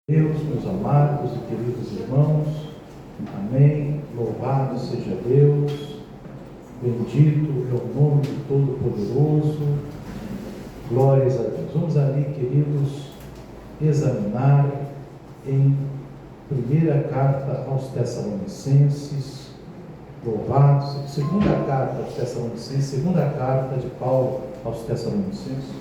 Deus, meus amados e queridos irmãos, amém. Louvado seja Deus, bendito é o nome do Todo-Poderoso, glórias a Deus. Vamos ali, queridos, examinar em primeira carta aos Tessalonicenses, louvado, segunda carta aos Tessalonicenses, segunda carta de Paulo aos Tessalonicenses.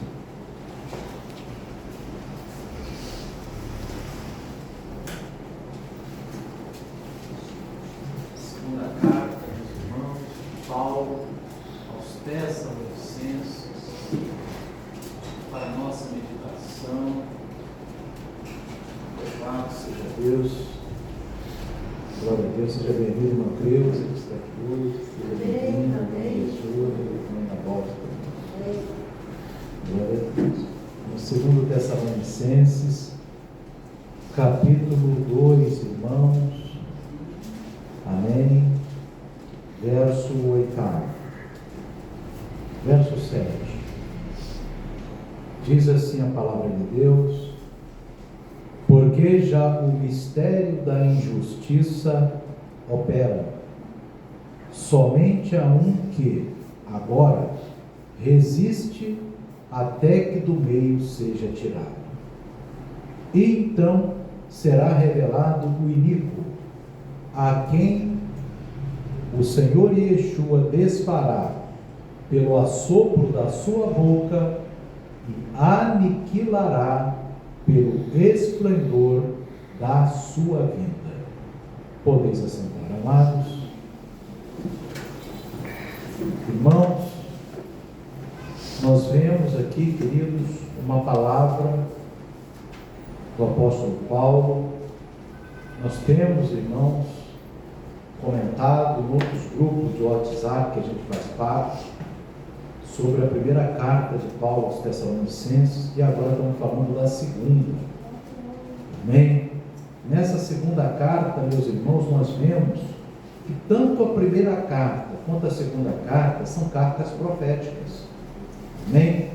Tessalonicenses, para a nossa meditação. Louvado seja Deus, glória a Deus, seja bem-vindo, irmão Creuza, que está aqui hoje, seja bem-vindo, irmão Yeshua, irmão na volta. Glória a Deus. No segundo Tessalonicenses, capítulo 2, irmãos, amém, verso 8. Verso 7, diz assim a palavra de Deus: porque já o mistério da injustiça opera, somente a um que, agora, resiste até que do meio seja tirado. E então será revelado o iníquo, a quem o Senhor Yeshua desfará pelo assopro da sua boca e aniquilará pelo esplendor da sua vinda. Podeis assentar, amados irmãos. Nós vemos aqui, queridos, uma palavra do apóstolo Paulo. Nós temos, irmãos, comentado em outros grupos de WhatsApp que a gente faz parte sobre a primeira carta de Paulo aos Tessalonicenses, e agora estamos falando da segunda. Amém? Nessa segunda carta, meus irmãos, nós vemos que tanto a primeira carta quanto a segunda carta são cartas proféticas. Amém?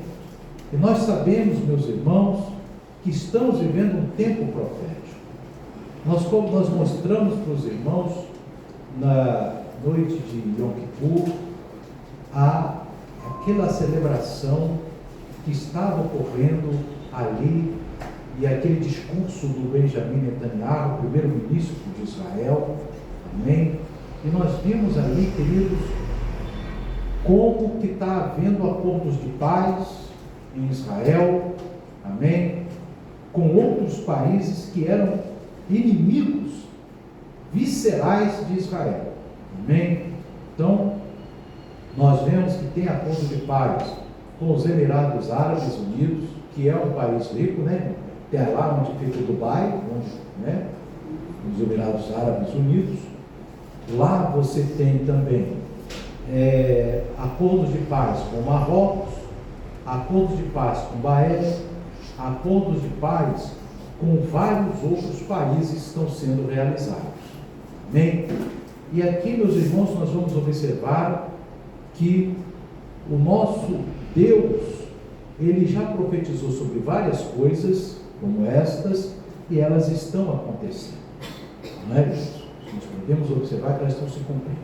E nós sabemos, meus irmãos, que estamos vivendo um tempo profético. Como nós mostramos para os irmãos na noite de Yom Kippur, aquela celebração que estava ocorrendo ali, e aquele discurso do Benjamin Netanyahu, primeiro-ministro de Israel, amém? E nós vimos ali, queridos, como que está havendo acordos de paz em Israel, amém? Com outros países que eram inimigos viscerais de Israel, amém? Então, nós vemos que tem acordo de paz com os Emirados Árabes Unidos, que é um país rico, né? Tem lá onde fica o Dubai, né? Os Emirados Árabes Unidos. Lá você tem também acordos de paz com Marrocos, acordos de paz com Bahrein, acordos de paz com vários outros países que estão sendo realizados. Amém? E aqui, meus irmãos, nós vamos observar que o nosso Deus, ele já profetizou sobre várias coisas como estas, e elas estão acontecendo, não é isso? Nós podemos observar que elas estão se cumprindo.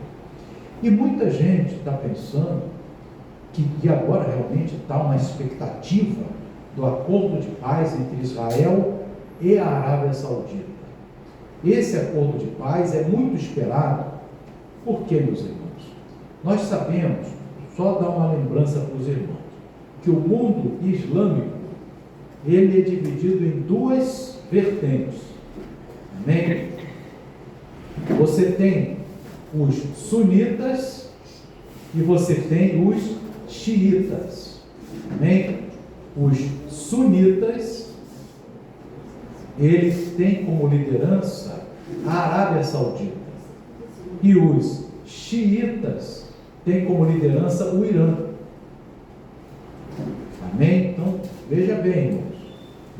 E muita gente está pensando que agora realmente está uma expectativa do acordo de paz entre Israel e a Arábia Saudita. Esse acordo de paz é muito esperado. Por quê, meus irmãos? Nós sabemos, só dar uma lembrança para os irmãos, que o mundo islâmico, ele é dividido em duas vertentes. Amém? Você tem os sunitas e você tem os xiitas. Amém? Os sunitas, eles têm como liderança a Arábia Saudita, e os xiitas têm como liderança o Irã. Amém? Então, veja bem, irmãos,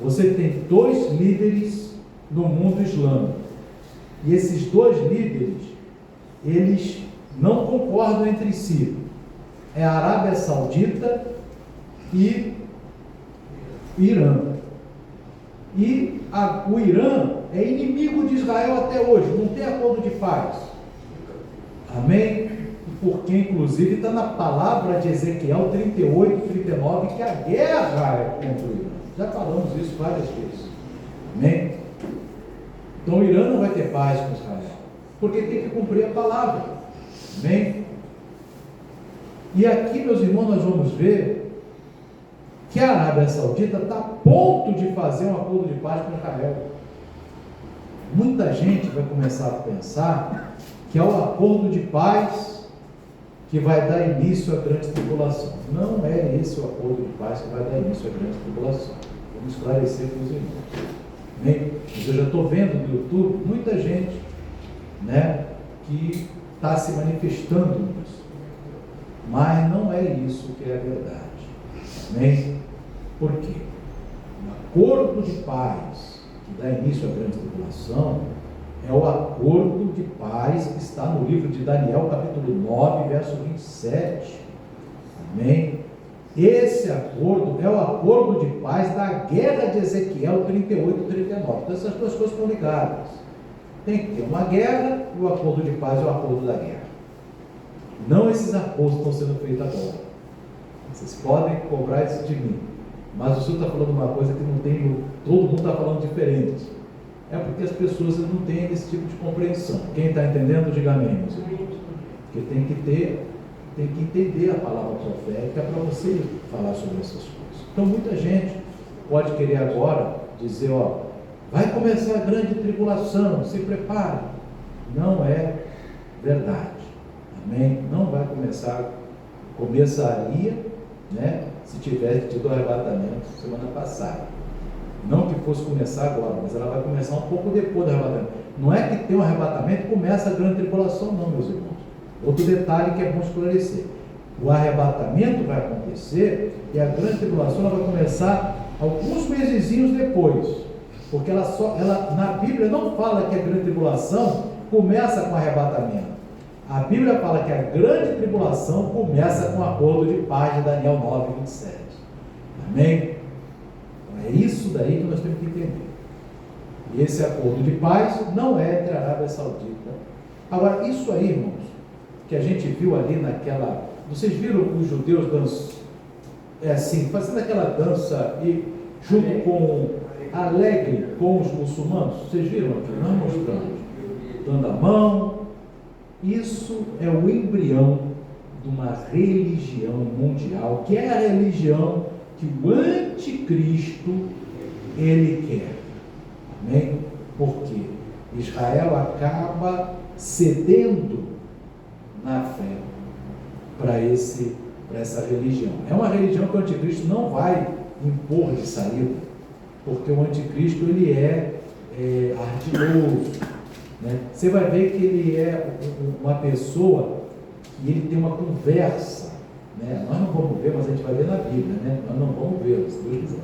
você tem dois líderes no mundo islâmico, e esses dois líderes, eles não concordam entre si. É a Arábia Saudita e Irã. E o Irã é inimigo de Israel até hoje, não tem acordo de paz. Amém? Porque inclusive está na palavra de Ezequiel 38, 39, que a guerra é contra o Irã. Já falamos isso várias vezes. Amém? Então o Irã não vai ter paz com Israel, porque tem que cumprir a palavra. Amém? E aqui, meus irmãos, nós vamos ver que a Arábia Saudita está a ponto de fazer um acordo de paz com Israel. Muita gente vai começar a pensar que é o acordo de paz que vai dar início à grande tribulação. Não é esse o acordo de paz que vai dar início à grande tribulação. Vamos esclarecer para os irmãos. Amém? Mas eu já estou vendo no YouTube muita gente, né, que está se manifestando nisso. Mas não é isso que é a verdade. Amém? Por quê? O acordo de paz que dá início à grande tribulação é o acordo de paz que está no livro de Daniel, capítulo 9, verso 27. Amém? Esse acordo é o acordo de paz da guerra de Ezequiel 38 e 39. Então essas duas coisas estão ligadas. Tem que ter uma guerra e o acordo de paz é o acordo da guerra. Não esses acordos que estão sendo feitos agora. Vocês podem cobrar isso de mim. Mas o senhor está falando uma coisa que não tem, todo mundo está falando diferente. É porque as pessoas não têm esse tipo de compreensão. Quem está entendendo, diga amém, meus irmãos. Porque tem que entender a palavra profética para você falar sobre essas coisas. Então muita gente pode querer agora dizer, ó, vai começar a grande tribulação, se prepare. Não é verdade. Amém? Não vai começar, começaria, né, se tivesse tido o arrebatamento semana passada. Não que fosse começar agora, mas ela vai começar um pouco depois do arrebatamento. Não é que tem um arrebatamento e começa a grande tribulação, não, meus irmãos. Outro detalhe que é bom esclarecer: o arrebatamento vai acontecer e a grande tribulação ela vai começar alguns mesezinhos depois, porque ela na Bíblia não fala que a grande tribulação começa com o arrebatamento. A Bíblia fala que a grande tribulação começa com o acordo de paz de Daniel 9, 27. Amém? Então é isso daí que nós temos que entender. E esse acordo de paz não é entre a Arábia Saudita. Agora, isso aí, irmãos, que a gente viu ali naquela... Vocês viram os judeus dançando, fazendo aquela dança e junto com alegre com os muçulmanos? Vocês viram aqui? Nós mostramos. Dando a mão. Isso é o embrião de uma religião mundial, que é a religião que o anticristo ele quer. Amém? Porque Israel acaba cedendo na fé para essa religião. É uma religião que o anticristo não vai impor de saída, porque o anticristo ele é ardiloso, né? Você vai ver que ele é uma pessoa que ele tem uma conversa, né? Nós não vamos ver, mas a gente vai ver na Bíblia, né? Nós não vamos ver, se Deus quiser.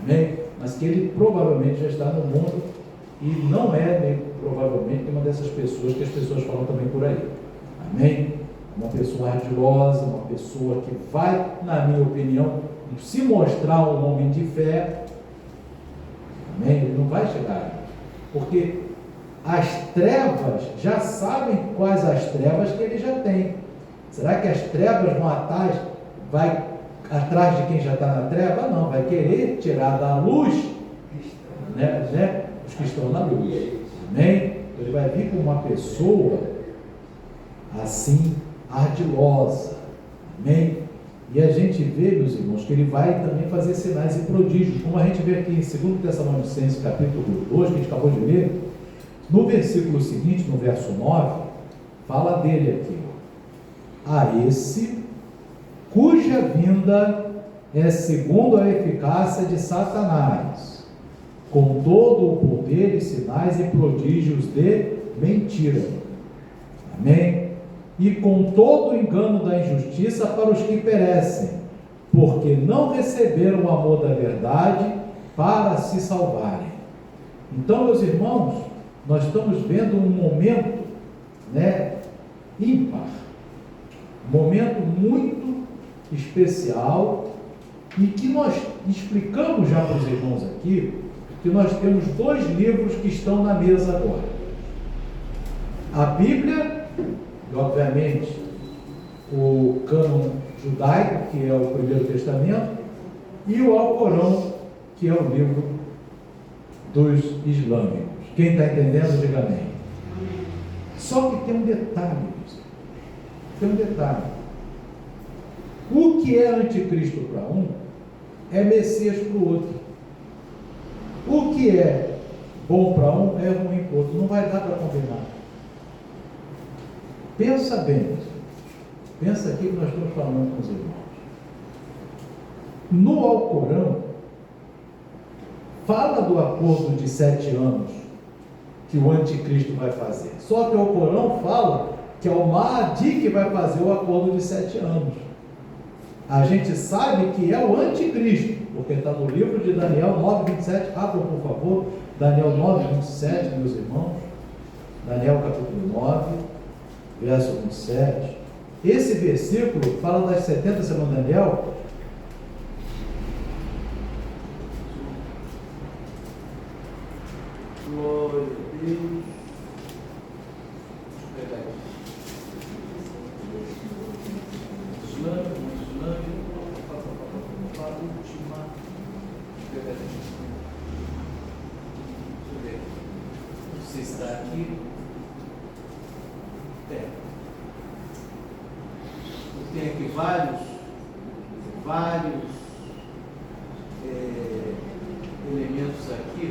Amém? Mas que ele provavelmente já está no mundo e não é, provavelmente, uma dessas pessoas que as pessoas falam também por aí. Amém? Uma pessoa ardilosa, uma pessoa que vai, na minha opinião, se mostrar um homem de fé. Amém? Ele não vai chegar, porque as trevas já sabem quais as trevas que ele já tem. Será que as trevas vai atrás de quem já está na treva? Não, vai querer tirar da luz, né, os que estão na luz. Amém? Ele vai vir com uma pessoa assim, ardilosa. Amém? E a gente vê, meus irmãos, que ele vai também fazer sinais e prodígios, como a gente vê aqui em 2 Tessalonicenses capítulo 2, que a gente acabou de ler. No versículo seguinte, no verso 9, fala dele aqui: a esse cuja vinda é segundo a eficácia de Satanás, com todo o poder e sinais e prodígios de mentira. Amém? E com todo o engano da injustiça para os que perecem, porque não receberam o amor da verdade para se salvarem. Então, meus irmãos, nós estamos vendo um momento, né, ímpar, um momento muito especial, e que nós explicamos já para os irmãos aqui, que nós temos dois livros que estão na mesa agora. A Bíblia, e obviamente o cânon judaico, que é o Primeiro Testamento, e o Alcorão, que é o livro dos islâmicos. Quem está entendendo, diga amém. Só que tem um detalhe, tem um detalhe. O que é anticristo para um, é Messias para o outro. O que é bom para um, é ruim para o outro. Não vai dar para combinar. Pensa bem. Pensa aqui que nós estamos falando com os irmãos. No Alcorão, fala do acordo de 7 anos que o anticristo vai fazer. Só que o Alcorão fala que é o Mahdi que vai fazer o acordo de 7 anos. A gente sabe que é o anticristo, porque está no livro de Daniel 9:27. Abram, por favor, Daniel 9:27, meus irmãos. Daniel capítulo 9, verso 27. Esse versículo fala das 70 semanas de Daniel. Glória a Deus. Você está aqui? Tem aqui vários elementos aqui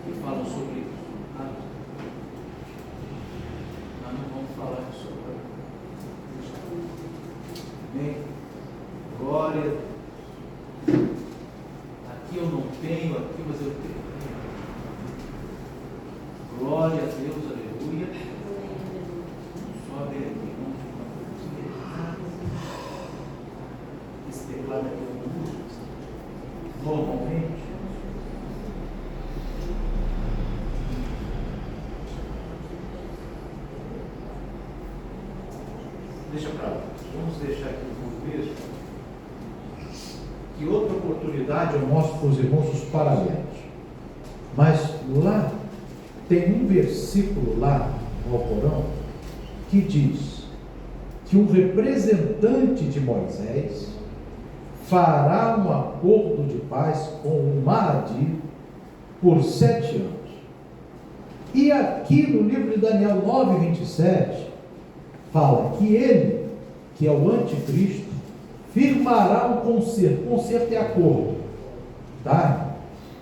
que falam sobre isso. Nós não vamos falar disso agora. Amém? Glória. Aqui eu não tenho, aqui mas eu tenho. Glória a Deus, aleluia. Só ver aqui. Esse teclado aqui eu não uso. Normalmente. Deixa para lá. Vamos deixar aqui o contexto. Que outra oportunidade eu mostro para os irmãos os paralelos. Mas lá tem um versículo lá no Alcorão que diz que um representante de Moisés fará um acordo de paz com o Mahdi por 7 anos. E aqui no livro de Daniel 9:27 fala que ele, que é o anticristo, firmará um concerto. Concerto é acordo, tá?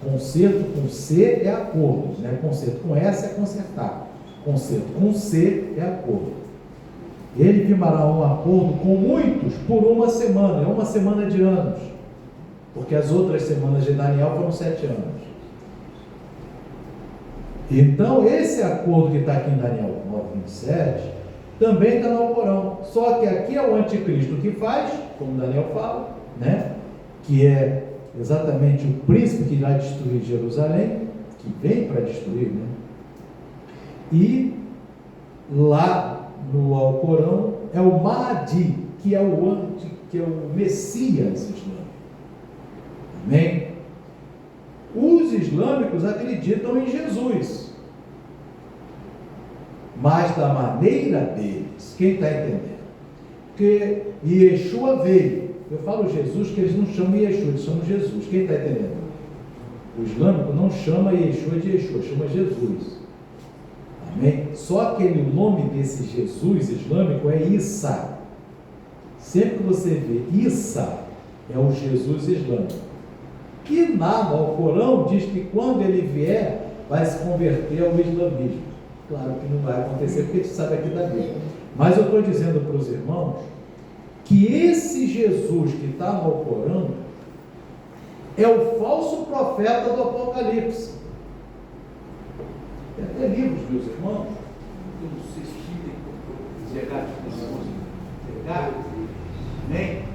Concerto com C é acordo, né? Concerto com S é consertar. Concerto com C é acordo. Ele firmará um acordo com muitos por 1 semana, é 1 semana de anos, porque as outras semanas de Daniel foram 7 anos. Então, esse acordo que está aqui em Daniel 9:27 também está no Alcorão. Só que aqui é o anticristo que faz, como Daniel fala, né? Que é exatamente o príncipe que irá destruir Jerusalém, que vem para destruir, né? E lá no Alcorão é o Mahdi, que é o Messias islâmico. Amém? Os islâmicos acreditam em Jesus, mas da maneira deles. Quem está entendendo? Porque Yeshua veio. Eu falo Jesus, que eles não chamam Yeshua, eles chamam Jesus. Quem está entendendo? O islâmico não chama Yeshua de Yeshua, chama Jesus. Amém? Só que o nome desse Jesus islâmico é Isa. Sempre que você vê Isa, é o Jesus islâmico. E lá no Alcorão diz que quando ele vier, vai se converter ao islamismo. Claro que não vai acontecer, porque a gente sabe aqui da Bíblia. Mas eu estou dizendo para os irmãos que esse Jesus que está no Alcorão é o falso profeta do Apocalipse. Tem até livros, meus irmãos, eu não sei se tem chegar aqui, pegar, nem.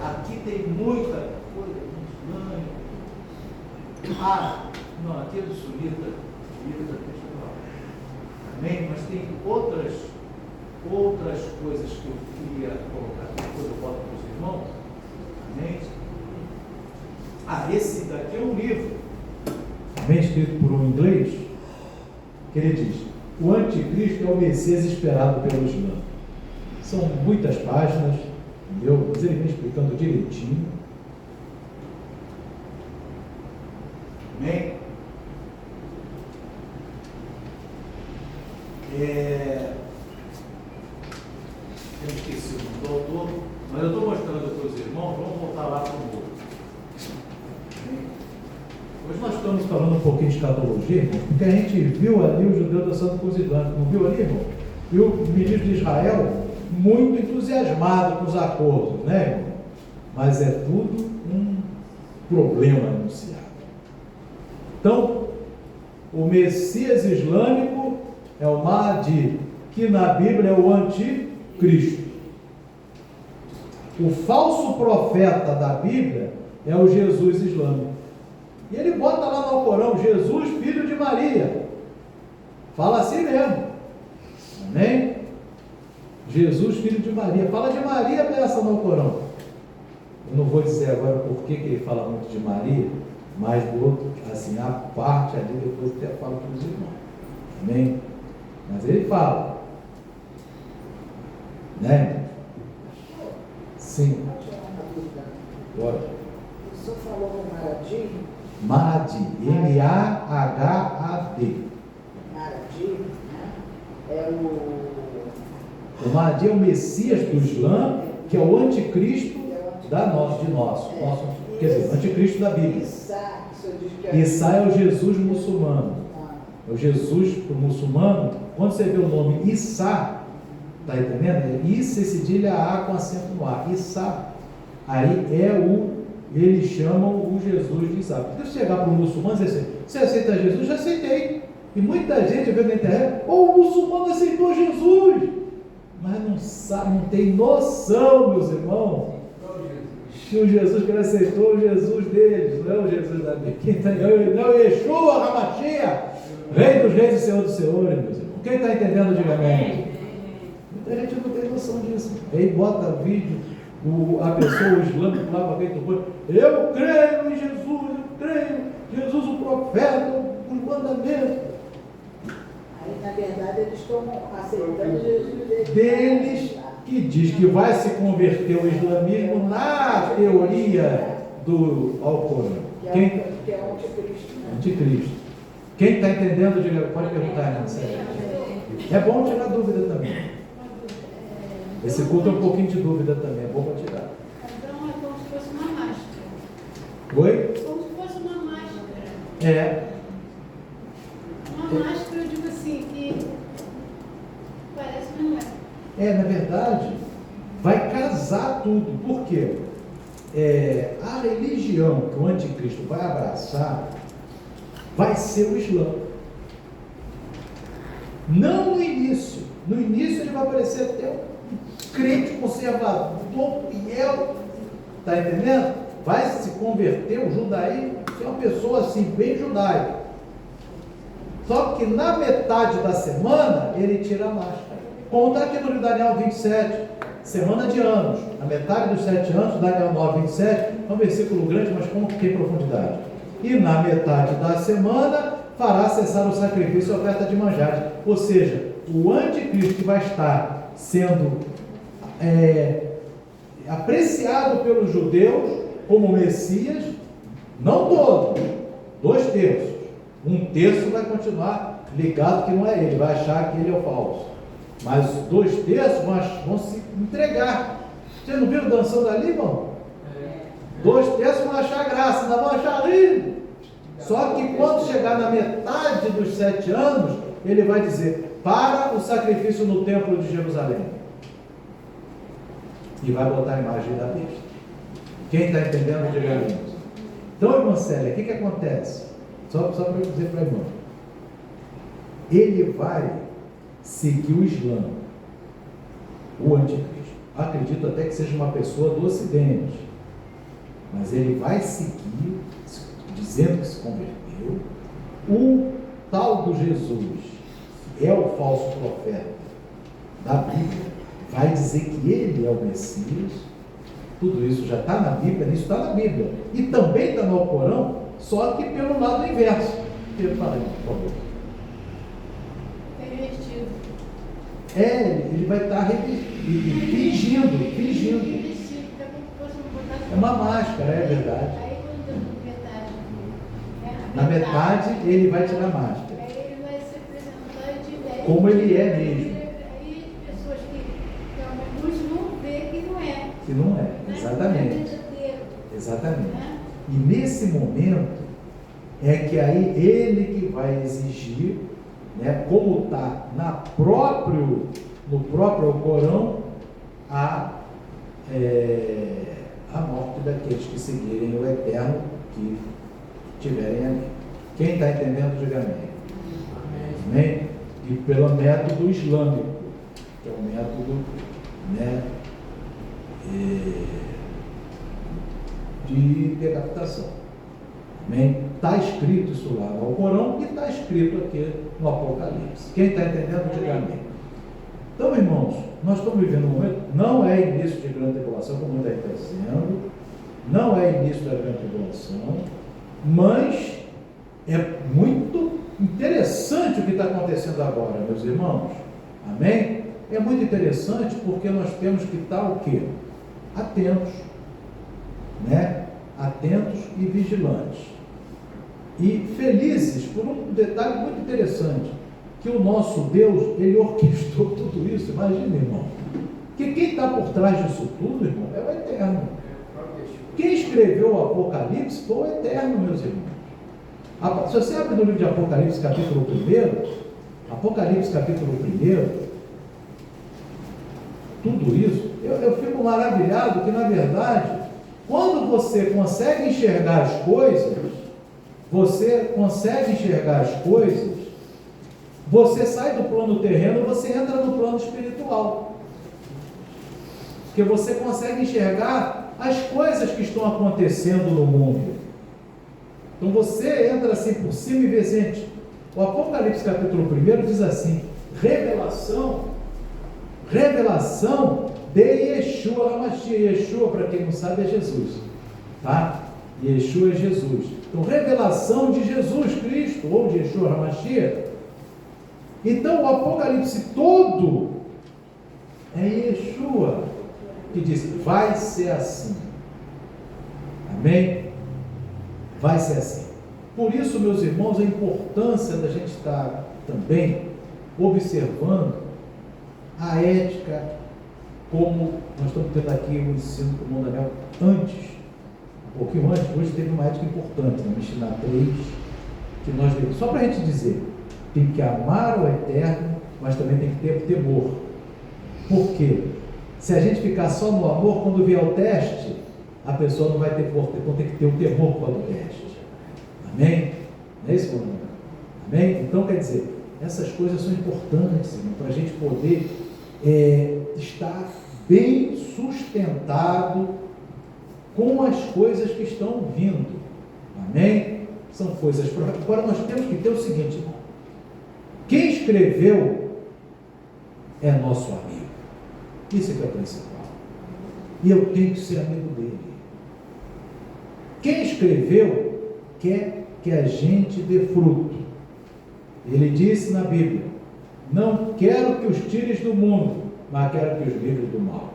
Aqui tem muita coisa. Não, aqui é do Sunita, amém? Mas tem outras coisas que eu queria colocar, depois eu boto para os irmãos, amém? Esse daqui é um livro bem escrito por um inglês, que ele diz: o anticristo é o Messias esperado pelo Islã. São muitas páginas, mas ele vem explicando direitinho. Amém? Eu esqueci o doutor, mas eu estou mostrando para os irmãos, vamos voltar lá para o outro. Hoje nós estamos falando um pouquinho de escatologia, irmão, porque a gente viu ali o judeu dançando com os islâmicos, não viu ali, irmão? E o ministro de Israel muito entusiasmado com os acordos, né, irmão? Mas é tudo um problema anunciado. Então, o Messias islâmico é o Mahdi, que na Bíblia é o anticristo. O falso profeta da Bíblia é o Jesus islâmico. E ele bota lá no Alcorão: Jesus, filho de Maria. Fala assim mesmo. Amém? Jesus, filho de Maria. Fala de Maria dessa no Alcorão. Eu não vou dizer agora por que ele fala muito de Maria, mas do outro, assim, a parte ali, depois até falo para os irmãos. Amém? Mas ele fala. Né? Sim. Pode. O senhor falou no Mahdi? Mahdi, M-A-H-A-D. Mahdi, né? É O Mahdi é o Messias do Islã, que é o anticristo de nosso. Quer dizer, o anticristo da Bíblia. Issa é o Jesus muçulmano. É o Jesus para o muçulmano. Quando você vê o nome Issa, está entendendo? Issa e cedilha A com acento no A. Issa. Aí eles chamam o Jesus de Issa. Porque se chegar para um muçulmano e dizer assim: você aceita Jesus? Já aceitei. E muita gente vê na internet: o muçulmano aceitou Jesus. Mas não sabe, não tem noção, meus irmãos. O Jesus que ele aceitou, o Jesus deles, não é o Jesus da Bíblia. Não é o Yeshua Hamashia, Rei dos Reis e Senhor dos Senhores, meus irmãos. Quem está entendendo, diga amém. Muita gente não tem noção disso. Aí bota o vídeo, a pessoa, o islâmico lá para quem tocou: eu creio em Jesus, eu creio, Jesus o profeta, os mandamentos. Aí, na verdade, eles estão aceitando Jesus deles, que diz que vai se converter o islamismo na teoria do Alcorão. Que é o anticristo. Né? Anticristo. Quem está entendendo, diga, pode perguntar, irmã. É bom tirar dúvida também. Esse culto é um pouquinho de dúvida também, é bom para tirar. Então é como se fosse uma máscara. Oi? Como se fosse uma máscara. É. Uma máscara, eu digo assim, que parece, mas não é. Na verdade, vai casar tudo. Por quê? A religião que o anticristo vai abraçar vai ser o Islã. Não no início. No início ele vai parecer até um crente conservador, fiel. Está entendendo? Vai se converter o judaísmo, é uma pessoa assim, bem judaica. Só que na metade da semana ele tira a máscara. Como está aqui no livro de Daniel 27, semana de anos, a metade dos 7 anos, Daniel 9, 27, é um versículo grande, mas com que profundidade? E na metade da semana fará cessar o sacrifício e a oferta de manjares. Ou seja, o anticristo que vai estar sendo apreciado pelos judeus como Messias, não todo, 2/3. 1/3 vai continuar ligado que não é ele, vai achar que ele é o falso. Mas 2/3 vão se entregar. Vocês não viram dançando ali, irmão? 2/3 vão achar graça, ainda vão achar lindo. Só que quando chegar na metade dos 7 anos, ele vai dizer: para o sacrifício no templo de Jerusalém. E vai botar a imagem da besta. Quem está entendendo, diga amém. Então, irmã Célia, o que acontece? Só para eu dizer para a irmã. Ele vai seguir o Islã, o anticristo. Acredito até que seja uma pessoa do Ocidente, mas ele vai seguir, dizendo que se converteu. O tal do Jesus é o falso profeta da Bíblia, vai dizer que ele é o Messias. Tudo isso já está na Bíblia, isso está na Bíblia e também está no Alcorão, só que pelo lado inverso. Fala aí, por favor. Revestido. Ele vai estar fingindo. Revestido, porque como se fosse botar. É uma máscara, é verdade. Aí quando eu metade, Na metade, ele vai tirar a máscara. aí ele vai se apresentar de velho. Como ele é mesmo. Aí pessoas que alguns vão ver que não é. Que não é, Né? exatamente. Não é verdadeiro, Exatamente. né? E nesse momento, é que aí ele que vai exigir, né, como está no próprio Corão, a morte daqueles que seguirem o Eterno, que tiverem ali. Quem está entendendo, diga amém. Amém? E pelo método islâmico, que é o método, né, de decapitação. Amém? Está escrito isso lá no Corão e está escrito aqui no Apocalipse. Quem está entendendo, diga amém. Então, irmãos, nós estamos vivendo um momento, não é início de grande tribulação, como muita gente está dizendo, não é início da grande tribulação, mas é muito interessante o que está acontecendo agora, meus irmãos. Amém? É muito interessante porque nós temos que estar o quê? Atentos, né? Atentos e vigilantes. E felizes por um detalhe muito interessante, que o nosso Deus, ele orquestrou tudo isso. Imagina, irmão, que quem está por trás disso tudo, irmão, é o Eterno. Quem escreveu o Apocalipse foi o Eterno, meus irmãos. Se você abre no livro de Apocalipse, capítulo 1, Apocalipse, capítulo 1, tudo isso, eu fico maravilhado que, na verdade, quando você consegue enxergar as coisas, você sai do plano terreno e você entra no plano espiritual. Porque você consegue enxergar as coisas que estão acontecendo no mundo. Então você entra assim por cima e vê, gente, o Apocalipse capítulo 1 diz assim: revelação de Yeshua HaMashiach. Yeshua, para quem não sabe, é Jesus, tá? Yeshua é Jesus. Então, revelação de Jesus Cristo, ou de Yeshua HaMashiach. Então, o Apocalipse todo é Yeshua que diz: vai ser assim. Amém? Vai ser assim. Por isso, meus irmãos, a importância da gente estar também observando a ética, como nós estamos tendo aqui o ensino do Mondaniel antes, um pouquinho antes. Hoje teve uma ética importante, na Mishnah 3, que nós devemos, só para a gente dizer, tem que amar o Eterno, mas também tem que ter temor. Por quê? Se a gente ficar só no amor, quando vier o teste, a pessoa não vai ter força, então tem que ter o temor para o teste. Amém? Não é isso, irmão? Amém? Então, quer dizer, essas coisas são importantes, irmão, para a gente poder estar bem sustentado com as coisas que estão vindo. Amém? São coisas. Agora nós temos que ter o seguinte, irmão. Quem escreveu é nosso amigo. Isso é que é o principal. E eu tenho que ser amigo dele. Quem escreveu quer que a gente dê fruto. Ele disse na Bíblia: não quero que os tires do mundo, mas quero que os livres do mal.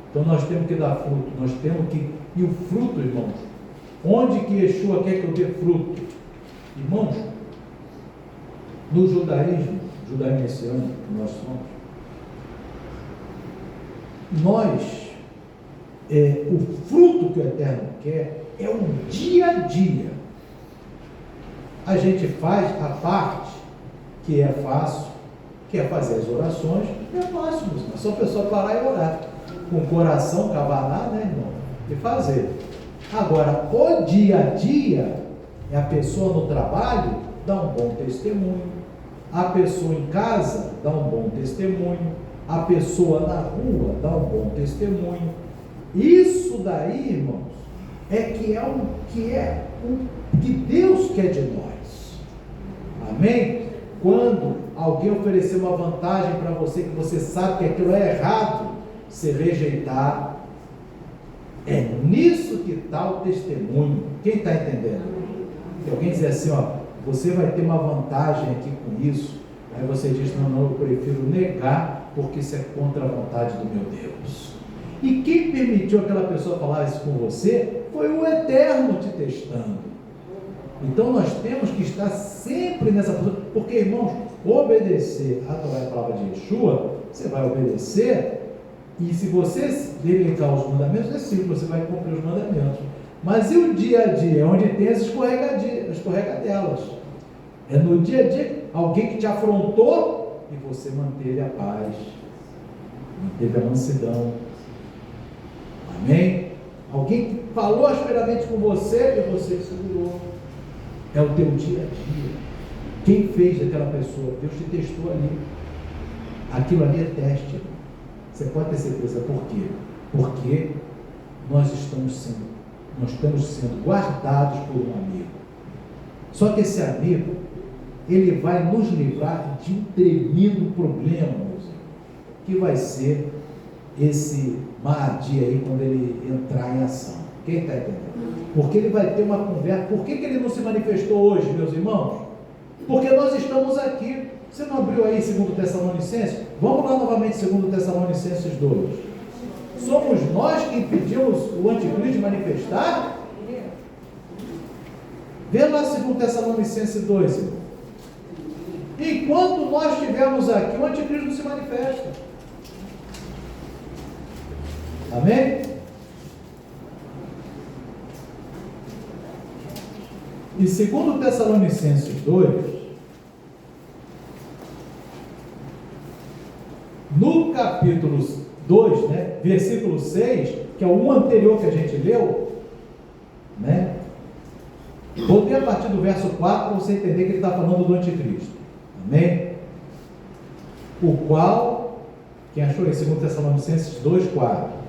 Então nós temos que dar fruto, nós temos que... E o fruto, irmãos, onde que Yeshua quer que eu dê fruto? Irmãos, no judaísmo messiânico que nós somos, o fruto que o Eterno quer é o dia a dia. A gente faz a parte que é fácil, que é fazer as orações, é fácil, é só a pessoa parar e orar, com o coração cavalar, né, irmão, e fazer. Agora, o dia a dia, é a pessoa no trabalho dar um bom testemunho, a pessoa em casa dar um bom testemunho, a pessoa na rua dar um bom testemunho. Isso daí, irmãos, que Deus quer de nós. Amém? Quando alguém oferecer uma vantagem para você, que você sabe que aquilo é errado, você rejeitar, é nisso que está o testemunho. Quem está entendendo? Se alguém dizer assim, você vai ter uma vantagem aqui com isso. Aí você diz, não, eu prefiro negar, porque isso é contra a vontade do meu Deus. E quem permitiu aquela pessoa falar isso com você foi o Eterno te testando. Então nós temos que estar sempre nessa posição, porque, irmãos, obedecer a palavra de Yeshua, você vai obedecer, e se você delegar os mandamentos, é simples, você vai cumprir os mandamentos. Mas e o dia a dia, onde tem as escorregadelas? É no dia a dia, alguém que te afrontou e você manteve a paz, manteve a mansidão. Amém? Alguém que falou asperamente com você e você segurou. É o teu dia a dia. Quem fez daquela pessoa? Deus te testou ali. Aquilo ali é teste. Você pode ter certeza. Por quê? Porque nós estamos sendo guardados por um amigo. Só que esse amigo, ele vai nos livrar de um tremendo problema, meus irmãos, que vai ser esse Mahdi aí, quando ele entrar em ação. Quem está entendendo? Porque ele vai ter uma conversa. Por que ele não se manifestou hoje, meus irmãos? Porque nós estamos aqui. Você não abriu aí 2 Tessalonicenses? Vamos lá novamente, 2 Tessalonicenses 2. Somos nós que impedimos o anticristo de manifestar? Vê lá 2 Tessalonicenses 2, irmão. Enquanto nós estivermos aqui, o anticristo não se manifesta. Amém? E 2 Tessalonicenses 2, no capítulo 2, né, versículo 6, que é o um anterior que a gente leu, né? Voltei a partir do verso 4 para você entender que ele está falando do anticristo. Amém? O qual, quem achou aí, 2 Tessalonicenses 2, 4,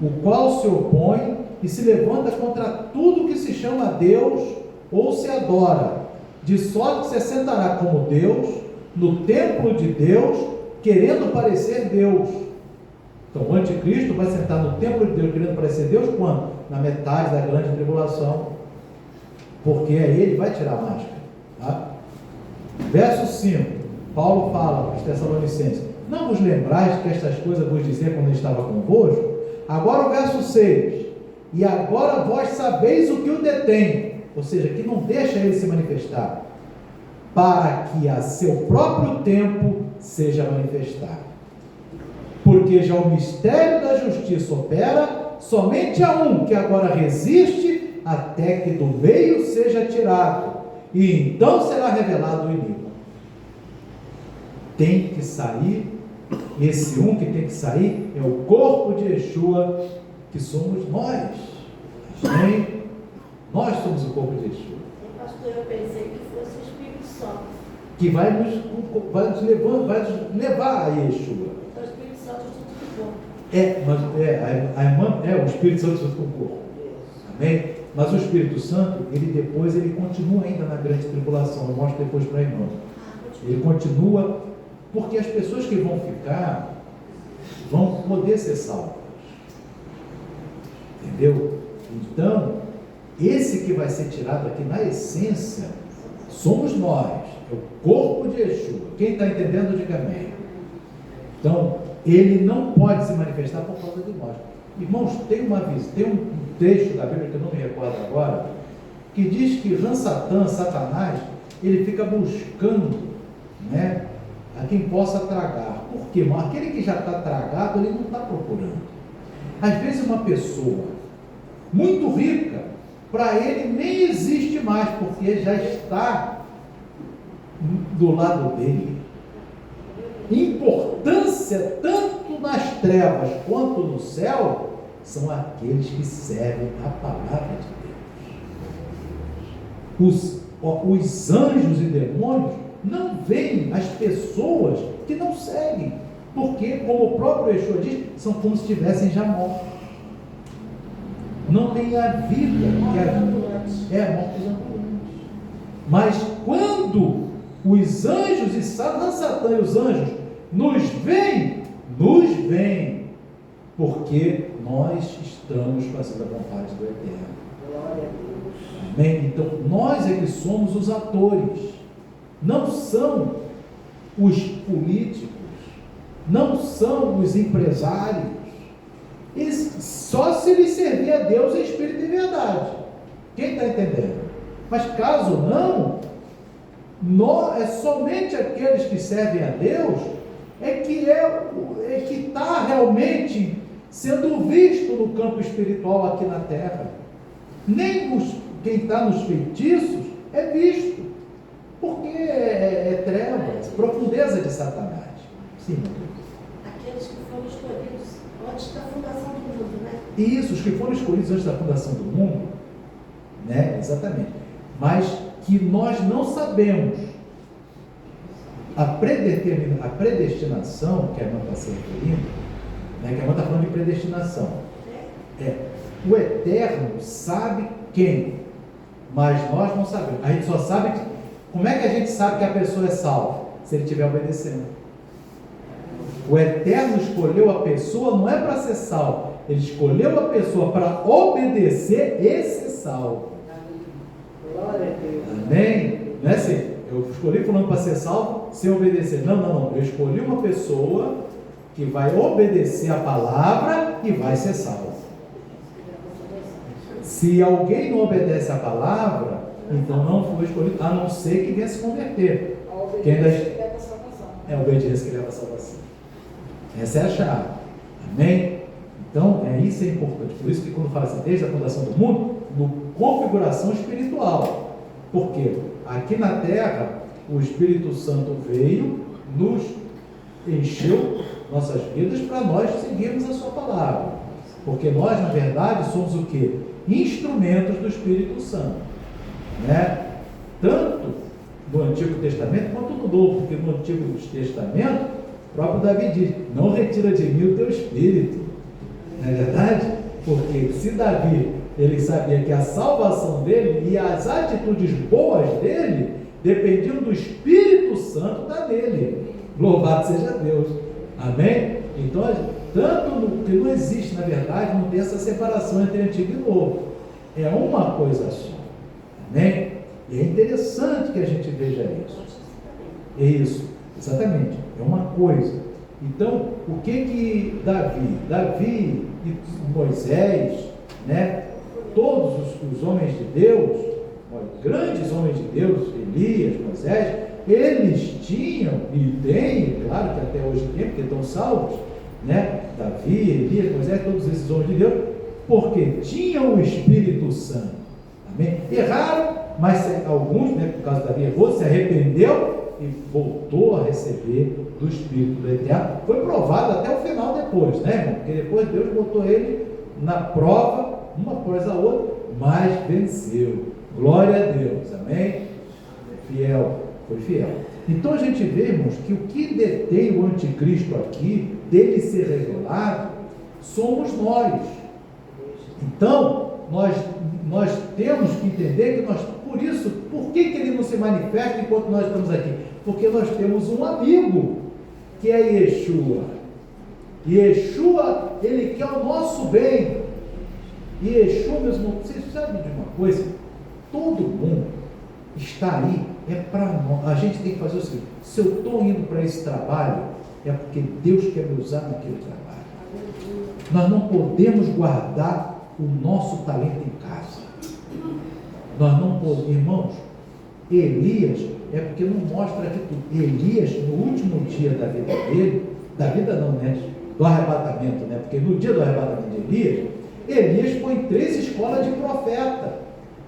o qual se opõe e se levanta contra tudo que se chama Deus ou se adora, de sorte que se assentará como Deus, no templo de Deus, querendo parecer Deus. Então o anticristo vai sentar no templo de Deus, querendo parecer Deus, quando? Na metade da grande tribulação, porque aí ele vai tirar a máscara. Tá? Verso 5, Paulo fala para os Tessalonicenses: não vos lembrais que estas coisas vos dizia quando ele estava convosco? Agora o verso 6, e agora vós sabeis o que o detém, ou seja, que não deixa ele se manifestar, para que a seu próprio tempo seja manifestado. Porque já o mistério da justiça opera somente a um que agora resiste, até que do meio seja tirado, e então será revelado o inimigo. Tem que sair, esse um que tem que sair é o corpo de Yeshua, que somos nós. Amém? Nós somos o corpo de Yeshua. Pastor, eu pensei que fosse o Espírito Santo. Que vai nos levar a Yeshua. Então o Espírito Santo é tudo bom. Mas a irmã, o Espírito Santo junto com o corpo. Amém? Mas o Espírito Santo, ele continua ainda na grande tribulação. Eu mostro depois para a irmã. Ele continua, porque as pessoas que vão ficar vão poder ser salvas. Entendeu? Então, esse que vai ser tirado aqui na essência somos nós, é o corpo de Yeshua. Quem está entendendo, diga amém. Então, ele não pode se manifestar por causa de nós. Irmãos, tem um texto da Bíblia que eu não me recordo agora, que diz que Satanás, ele fica buscando, né, a quem possa tragar. Por quê? Mas aquele que já está tragado, ele não está procurando. Às vezes uma pessoa muito rica, para ele nem existe mais, porque já está do lado dele. Importância tanto nas trevas quanto no céu são aqueles que servem a palavra de Deus. Os anjos e demônios não veem as pessoas que não seguem, porque, como o próprio Yeshua diz, são como se estivessem já mortos. Não tem a vida, que a vida é a morte dos ambulantes. Mas quando os anjos e Satã e os anjos nos veem, porque nós estamos fazendo a vontade do Eterno. Amém? Então, nós é que somos os atores. Não são os políticos. Não são os empresários. Só se eles servir a Deus em espírito e verdade. Quem está entendendo? Mas caso não, é somente aqueles que servem a Deus que está realmente sendo visto no campo espiritual aqui na terra. Nem quem está nos feitiços é visto, porque é trevas, profundeza de Satanás. Sim, meu Deus. Aqueles que foram escolhidos antes da fundação do mundo, né? Isso, os que foram escolhidos antes da fundação do mundo, né? Exatamente. Mas que nós não sabemos. A predestinação, que a irmã está se referindo, né? Que a irmã está falando de predestinação. O Eterno sabe quem, mas nós não sabemos. A gente só sabe como é que a gente sabe que a pessoa é salva? Se ele estiver obedecendo. O Eterno escolheu a pessoa não é para ser salvo, ele escolheu a pessoa para obedecer e ser salvo. Glória a Deus. Amém? Não é assim, eu escolhi fulano para ser salvo sem obedecer. Não. Eu escolhi uma pessoa que vai obedecer a palavra e vai ser salvo. Se alguém não obedece a palavra, então não foi escolhido, a não ser que venha se converter. A obediência que leva a salvação. É a obediência que leva a salvação. Essa é a chave. Amém? Então, isso é importante. Por isso que quando fala assim, desde a fundação do mundo, configuração espiritual. Por quê? Aqui na terra, o Espírito Santo veio, nos encheu nossas vidas para nós seguirmos a sua palavra. Porque nós, na verdade, somos o quê? Instrumentos do Espírito Santo. Né? Tanto no Antigo Testamento quanto no Novo, porque no Antigo Testamento, o próprio Davi diz, não retira de mim o teu Espírito. Não é verdade? Porque se Davi, ele sabia que a salvação dele e as atitudes boas dele dependiam do Espírito Santo da dele. Louvado seja Deus. Amém? Então, tanto que não existe, na verdade, não tem essa separação entre Antigo e Novo. É uma coisa só. Amém? E é interessante que a gente veja isso. É isso, exatamente. É uma coisa. Então, o que Davi e Moisés, né? Todos os homens de Deus, grandes homens de Deus, Elias, Moisés, eles tinham, e têm, claro que até hoje tem, porque estão salvos, né? Davi, Elias, Moisés, todos esses homens de Deus, porque tinham o Espírito Santo. Amém? Erraram, mas alguns, né, por causa da Davi errou, se arrependeu e voltou a receber do Espírito do Eterno. Foi provado até o final depois, né, irmão? Porque depois Deus botou ele na prova, uma após a outra, mas venceu. Glória a Deus, amém? Fiel, foi fiel. Então a gente vê, irmãos, que o que detém o anticristo aqui, dele ser revelado, somos nós. Então, nós temos que entender que por que ele não se manifesta enquanto nós estamos aqui? Porque nós temos um amigo, que é Yeshua. Yeshua, ele quer o nosso bem. Yeshua, meus irmãos, vocês sabem de uma coisa? Todo mundo está aí, é para nós. A gente tem que fazer o seguinte: se eu estou indo para esse trabalho, é porque Deus quer me usar naquele trabalho. Nós não podemos guardar o nosso talento em casa. Nós não podemos, irmãos. Elias, é porque não mostra aqui tudo. Elias, no último dia da vida dele, da vida não, né? Do arrebatamento, né? Porque no dia do arrebatamento de Elias foi em 3 escolas de profeta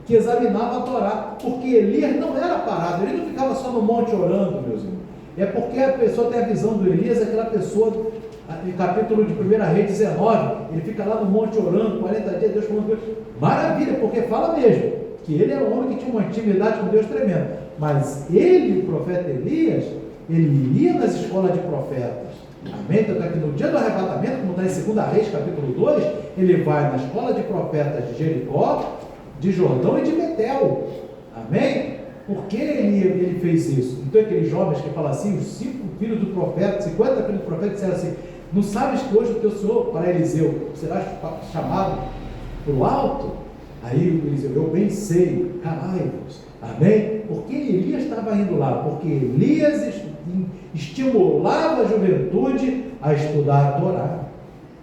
que examinavam a Torá, porque Elias não era parado, ele não ficava só no monte orando, meus irmãos. É porque a pessoa tem a visão do Elias, aquela pessoa, no capítulo de 1 Reis 19, ele fica lá no monte orando, 40 dias, Deus falando com ele. Maravilha, porque fala mesmo que ele era um homem que tinha uma intimidade com Deus tremenda. Mas ele, o profeta Elias, ele ia nas escolas de profetas. Amém? Tanto é que no dia do arrebatamento, como está em 2 Reis, capítulo 2, ele vai na escola de profetas de Jericó, de Jordão e de Betel. Amém? Por que ele fez isso? Então aqueles jovens que falam assim, os 5 filhos do profeta, 50 filhos do profeta, disseram assim: não sabes que hoje o teu senhor, para Eliseu, será chamado para o alto? Aí Eliseu, eu bem sei, calai-vos. Amém? Porque Elias estava indo lá, porque Elias estimulava a juventude a estudar a Torá.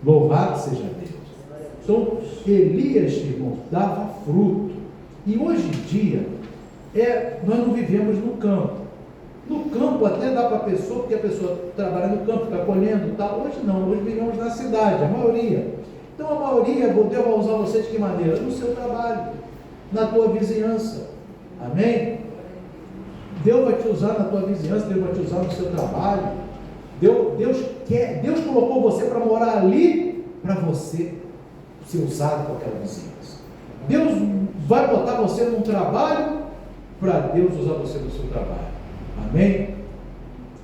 Louvado seja Deus. Então, Elias, irmãos, dava fruto. E hoje em dia, nós não vivemos no campo. No campo até dá para a pessoa, porque a pessoa trabalha no campo, fica colhendo e tal. Hoje não, hoje vivemos na cidade, a maioria. Então a maioria, Deus vai usar você de que maneira? No seu trabalho, na tua vizinhança. Amém? Deus vai te usar na tua vizinhança, Deus vai te usar no seu trabalho. Deus colocou você para morar ali, para você ser usado por aquela vizinhança. Deus vai botar você num trabalho, para Deus usar você no seu trabalho. Amém?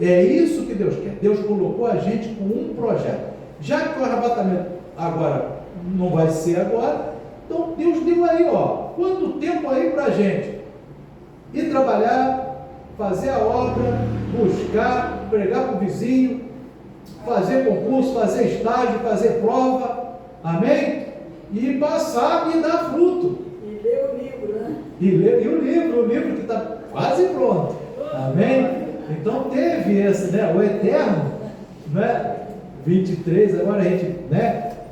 É isso que Deus quer. Deus colocou a gente com um projeto. Já que o arrebatamento agora não vai ser agora, então Deus deu aí, quanto tempo aí para a gente ir trabalhar, fazer a obra, buscar, pregar para o vizinho, fazer concurso, fazer estágio, fazer prova, amém? E passar e dar fruto. E ler o livro, né? E o livro que está quase pronto. Amém? Então teve esse, o eterno, 23, agora a gente,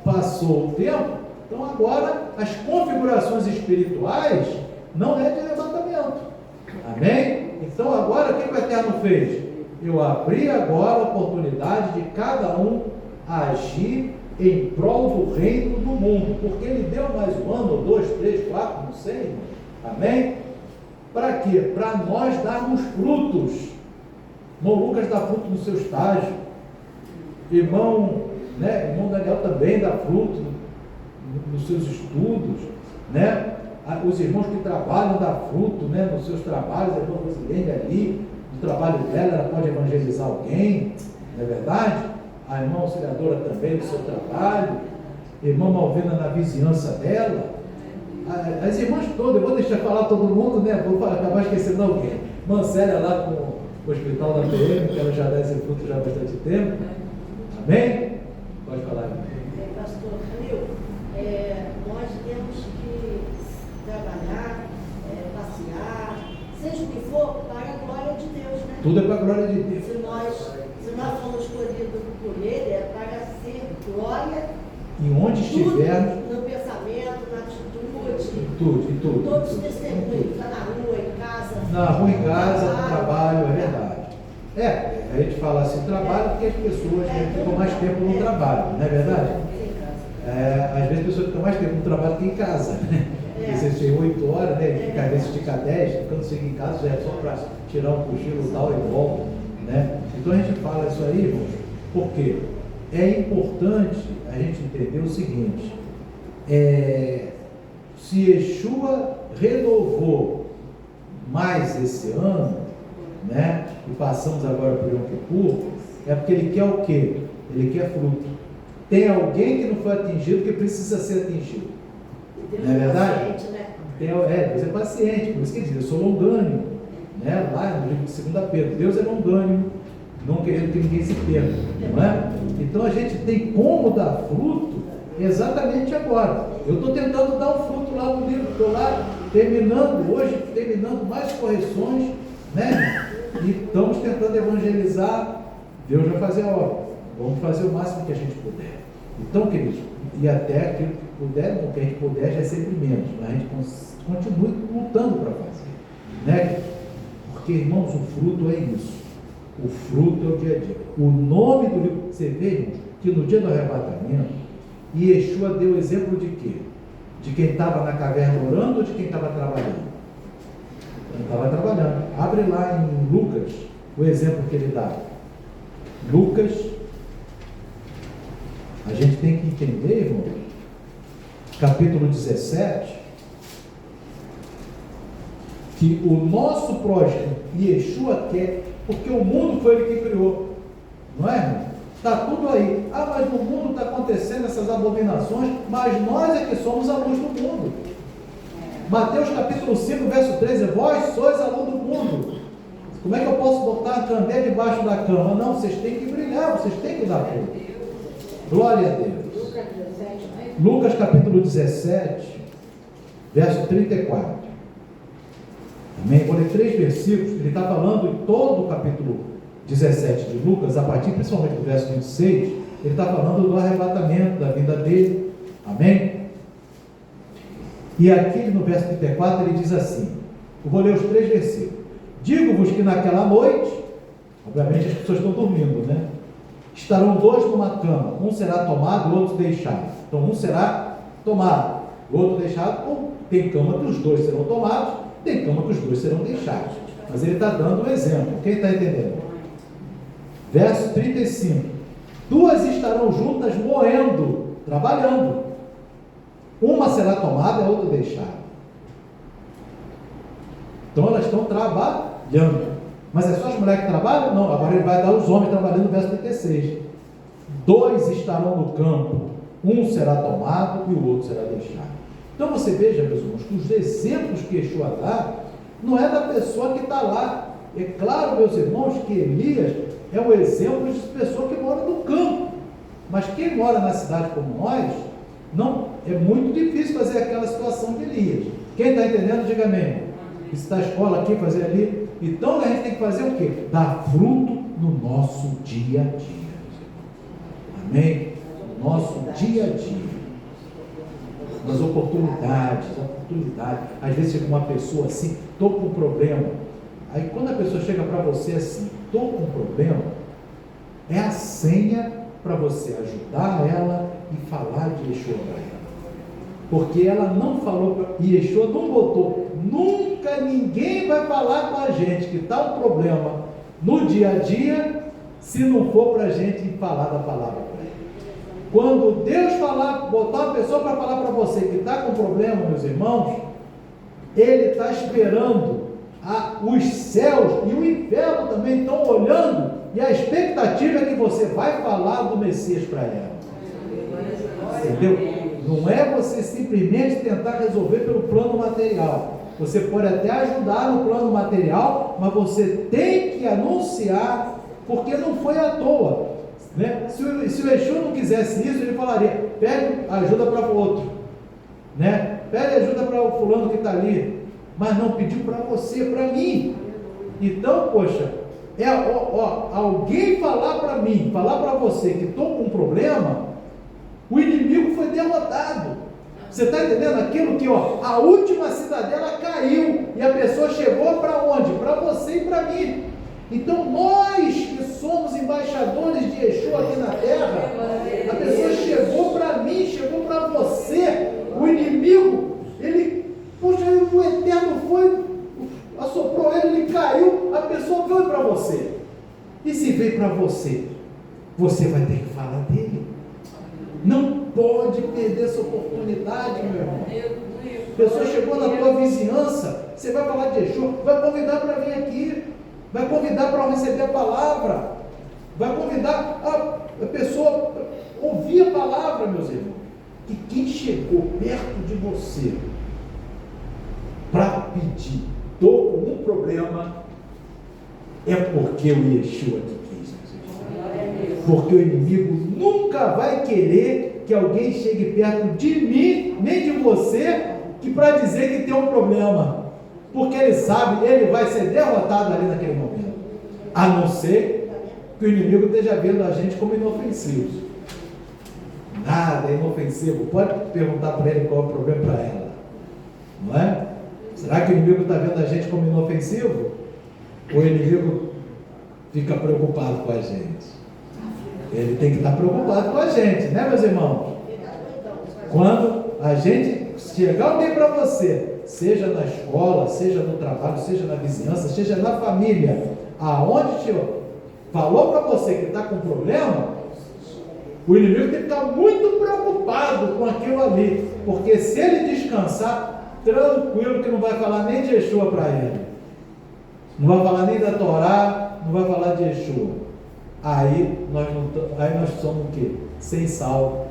passou o tempo, então agora as configurações espirituais não é de arrebatamento. Amém? Então agora o que o eterno fez? Eu abri agora a oportunidade de cada um agir em prol do reino do mundo, porque ele deu mais um ano, 2, 3, 4, não sei, irmão. Amém? Para quê? Para nós darmos frutos. Irmão Lucas dá fruto no seu estágio. Irmão Daniel também dá fruto nos seus estudos. Os irmãos que trabalham dão fruto nos seus trabalhos. A irmã Rosilene ali, no trabalho dela, ela pode evangelizar alguém. Não é verdade? A irmã auxiliadora também no seu trabalho. Irmã Malvina na vizinhança dela. As irmãs todas, eu vou deixar falar todo mundo, vou acabar esquecendo alguém. Irmã Célia lá com o hospital da PM, que ela já dá esse fruto já há bastante tempo. Amém? Pode falar. Pastor Calil, nós temos que trabalhar, passear, seja o que for, para a glória de Deus, né? Tudo é para a glória de Deus. Se nós somos escolhidos por Ele, é para ser glória. E onde estivermos. No pensamento, na atitude. Tudo. Todos os testemunhos, na rua, em casa. Na rua, em casa, no trabalho, é verdade. A gente fala assim, trabalho, porque as pessoas ficam mais tempo no trabalho, não é verdade? Às vezes as pessoas ficam mais tempo no trabalho que em casa, Porque você chega 8 horas, às vezes fica 10, quando chega em casa já é só para tirar um cochilo e tal e volta, Então a gente fala isso aí, irmãos, porque é importante a gente entender o seguinte, se Yeshua renovou mais esse ano, e passamos agora por Yom Kippur, é porque ele quer o quê? Ele quer fruto. Tem alguém que não foi atingido que precisa ser atingido. Não é verdade? Deus é paciente, por isso que ele diz, eu sou longânimo. Lá no livro de 2 Pedro, Deus é longânimo, não querendo que ninguém se perca. Não é? Então a gente tem como dar fruto exatamente agora. Eu estou tentando dar um fruto lá no livro, estou lá terminando mais correções, e estamos tentando evangelizar. Deus vai fazer a obra. Vamos fazer o máximo que a gente puder. Então, queridos, e até aquilo que puder, o que a gente puder já é sempre menos, mas a gente continue lutando para fazer, Porque, irmãos, o fruto é isso. O fruto é o dia a dia. O nome do livro, você vê, irmãos, que no dia do arrebatamento, Yeshua deu exemplo de quê? De quem estava na caverna orando ou de quem estava trabalhando? Quem estava trabalhando. Abre lá em Lucas o exemplo que ele dá. Lucas, a gente tem que entender, irmão, capítulo 17, que o nosso projeto, Yeshua quer, porque o mundo foi ele que criou, não é, irmão? Está tudo aí. Mas no mundo está acontecendo essas abominações, mas nós é que somos a luz do mundo. Mateus capítulo 5, verso 13, vós sois a luz do mundo. Como é que eu posso botar a candeia debaixo da cama? Não, vocês têm que brilhar, vocês têm que dar fruto. Glória a Deus. Lucas capítulo 17, verso 34. Amém? Vou ler 3 versículos. Ele está falando em todo o capítulo 17 de Lucas, a partir principalmente do verso 26, ele está falando do arrebatamento, da vinda dele. Amém? E aqui no verso 34 ele diz assim, eu vou ler os 3 versículos. Digo-vos que naquela noite, obviamente as pessoas estão dormindo, né? Estarão 2 numa cama, um será tomado e o outro deixado. Então um será tomado, o outro deixado, ou tem cama que os 2 serão tomados, tem cama que os 2 serão deixados. Mas ele está dando um exemplo, quem está entendendo? Verso 35, 2 estarão juntas moendo, trabalhando, uma será tomada e a outra deixada. Então elas estão trabalhando. Mas é só as mulheres que trabalham? Não, agora ele vai dar os homens trabalhando no verso 36. 2 estarão no campo, um será tomado e o outro será deixado. Então você veja, meus irmãos, que os exemplos que Yeshua dá, não é da pessoa que está lá. É claro, meus irmãos, que Elias é um exemplo de pessoa que mora no campo. Mas quem mora na cidade como nós, não, é muito difícil fazer aquela situação de Elias. Quem está entendendo, diga amém. Visitar a escola aqui, fazer ali. Então a gente tem que fazer o quê? Dar fruto no nosso dia a dia. Amém? No nosso dia a dia. Nas oportunidades. Às vezes chega uma pessoa assim, estou com um problema. Aí quando a pessoa chega para você assim, estou com um problema, é a senha para você ajudar ela e falar de Yeshua para ela. Porque ela não falou, e Yeshua não botou, nunca ninguém vai falar com a gente que está um problema no dia a dia, se não for para a gente falar da palavra para ele. Quando Deus falar, botar uma pessoa para falar para você que está com problema, meus irmãos, Ele está esperando, os céus e o inferno também estão olhando, e a expectativa é que você vai falar do Messias para ela. Entendeu? Não é você simplesmente tentar resolver pelo plano material. Você pode até ajudar no plano material, mas você tem que anunciar, porque não foi à toa, né? Se o Yeshua não quisesse isso, ele falaria, pede ajuda para o outro, né? Pede ajuda para o fulano que está ali, mas não pediu para você, para mim. Então, poxa, alguém falar para mim, falar para você que estou com um problema, o inimigo foi derrotado. Você está entendendo? Aquilo que a última cidadela caiu e a pessoa chegou para onde? Para você e para mim. Então nós que somos embaixadores de Yeshua aqui na terra, a pessoa chegou para mim, chegou para você. O inimigo, o Eterno foi, assoprou ele caiu, a pessoa veio para você. E se veio para você, você vai ter que falar dele. Não pode perder essa oportunidade, meu irmão. A pessoa chegou na tua vizinhança, você vai falar de Yeshua, vai convidar para vir aqui, vai convidar para receber a palavra, vai convidar a pessoa a ouvir a palavra, meus irmãos. Que quem chegou perto de você para pedir, estou com um problema, é porque o Yeshua te quis. Porque o inimigo nunca vai querer que alguém chegue perto de mim, nem de você, que para dizer que tem um problema. Porque ele sabe, ele vai ser derrotado ali naquele momento. A não ser que o inimigo esteja vendo a gente como inofensivos. Nada é inofensivo. Pode perguntar para ele qual é o problema para ela. Não é? Será que o inimigo está vendo a gente como inofensivo? Ou o inimigo fica preocupado com a gente? Ele tem que estar preocupado com a gente, né, meus irmãos? Quando a gente chegar alguém para você, seja na escola, seja no trabalho, seja na vizinhança, seja na família, aonde te falou para você que está com problema, o inimigo tem que estar muito preocupado com aquilo ali, porque se ele descansar, tranquilo que não vai falar nem de Yeshua para ele, não vai falar nem da Torá, não vai falar de Yeshua. Aí nós somos o quê? Sem sal,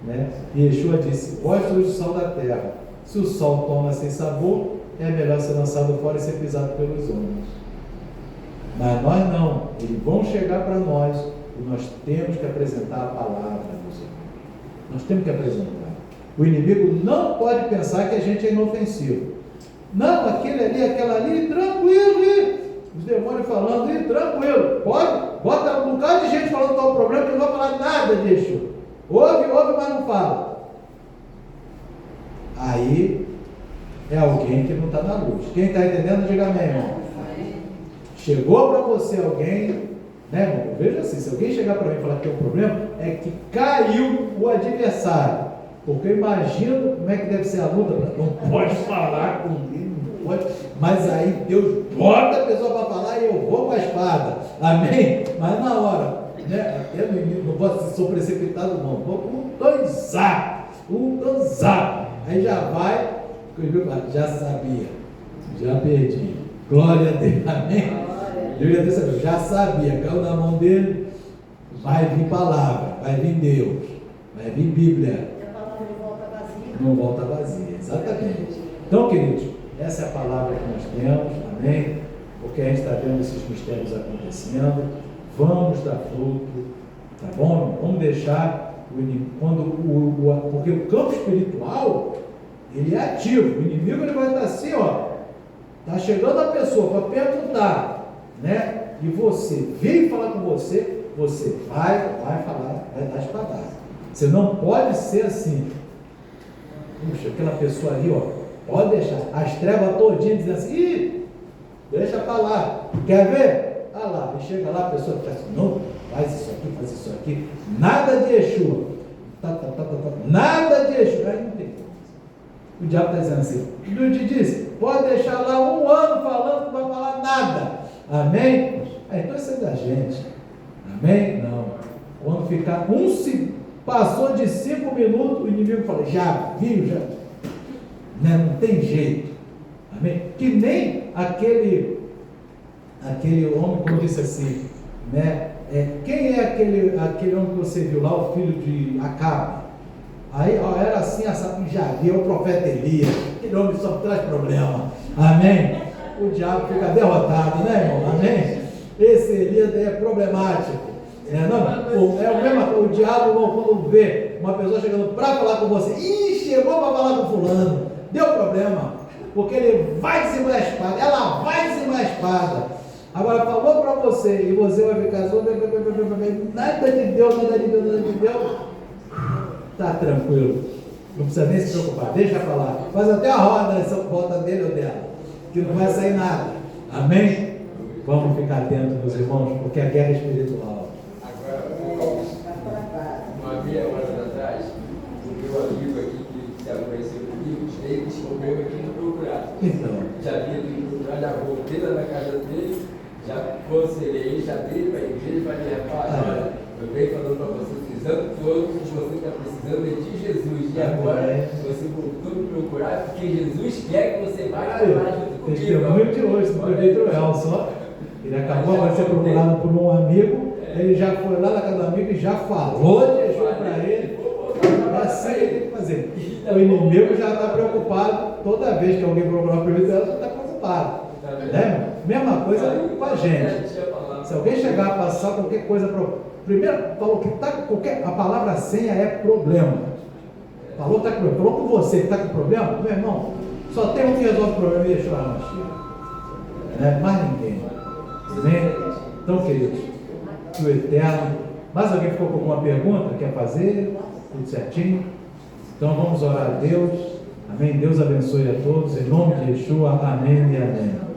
né? E Yeshua disse, vós sois o sal da terra. Se o sal torna sem sabor, é melhor ser lançado fora e ser pisado pelos homens. Mas nós não, eles vão chegar para nós e nós temos que apresentar a palavra, meus irmãos. Nós temos que apresentar. O inimigo não pode pensar que a gente é inofensivo. Não, aquele ali, aquela ali, tranquilo, e os demônios falando, e tranquilo, pode, bota um bocado de gente falando qual é o problema, que não vai falar nada de Exu. Ouve, mas não fala. Aí é alguém que não está na luz. Quem está entendendo, diga amém, irmão. Chegou para você alguém, né, irmão? Veja assim, se alguém chegar para mim e falar que tem um problema, é que caiu o adversário. Porque eu imagino como é que deve ser a luta. Não pode falar comigo, não pode. Mas aí Deus bota a pessoa para falar e eu vou com a espada. Amém? Mas na hora, né? Eu não posso ser precipitado, não. Vou com um dançar. Aí já vai, já sabia, já perdi. Glória a Deus, amém? Deus já sabia, caiu na mão dele, vai vir palavra, vai vir Deus, vai vir Bíblia. E a palavra não volta vazia. Não volta vazia, exatamente. Então, queridos, essa é a palavra que nós temos, amém? Porque a gente está vendo esses mistérios acontecendo, vamos dar fruto, tá bom? Vamos deixar o inimigo, porque o campo espiritual, ele é ativo, o inimigo ele vai estar assim, ó, está chegando a pessoa para perguntar, né? E você veio falar com você, você vai falar, vai dar espadada. Você não pode ser assim. Puxa, aquela pessoa ali, ó, pode deixar as trevas todinhas dizendo assim, ih, deixa para lá, quer ver? Ah lá, e chega lá, a pessoa fica assim, não, faz isso aqui, nada de Exu, nada de Exu, aí não tem. O diabo está dizendo assim, Deus te disse, pode deixar lá 1 ano falando, não vai falar nada, amém? Então isso é da gente, amém? Não, quando ficar passou de 5 minutos, o inimigo fala, já viu, já, né? Não tem jeito, amém? Que nem aquele homem, como disse assim, né? Quem é aquele homem que você viu lá, o filho de Acabe? Aí ó, era assim, já viu o profeta Elias, aquele homem só traz problema, amém? O diabo fica derrotado, né, irmão? Amém? Esse Elias é problemático. O diabo, quando vê uma pessoa chegando para falar com você, chegou para falar com fulano, deu problema, porque ele vai desembar a espada, ela vai desembar a espada. Agora falou para você, e você vai ficar só, nada de Deus, está tranquilo, não precisa nem se preocupar, deixa para lá, faz até a roda nessa volta dele ou dela, que não vai sair nada, amém? Vamos ficar atentos, meus irmãos, porque a guerra é espiritual. Uma meia hora atrás, o meu amigo aqui que se apareceu comigo, ele descobriu aqui no procurado. Então. Já vinha me procurar, já voltei lá na casa dele, já aconselhei, já veio para a igreja para me rapaz, olha, eu venho falando para você, precisando todos, você está precisando de Jesus. E agora você voltou me procurar, porque Jesus quer que você vá lá junto comigo. Testemunho de hoje, do prefeito Elson. Ele acabou de ser procurado por um amigo, ele já foi lá na casa do amigo e já falou de Exu para ele. É assim que ele tem que fazer. O inimigo já está preocupado, toda vez que alguém procurar o prefeito Elson, está preocupado. Né? Mesma coisa com a gente. Se alguém chegar a passar qualquer coisa para. Primeiro, falou que está com qualquer. A palavra senha é problema. Falou que está com problema. Falou com você que está com problema, meu irmão, só tem um que resolve o problema e deixou a Mashiach. Mais ninguém. Amém? Então, queridos, que o Eterno. Mais alguém ficou com alguma pergunta? Quer fazer? Tudo certinho? Então vamos orar a Deus. Amém? Deus abençoe a todos. Em nome de Yeshua. Amém e amém.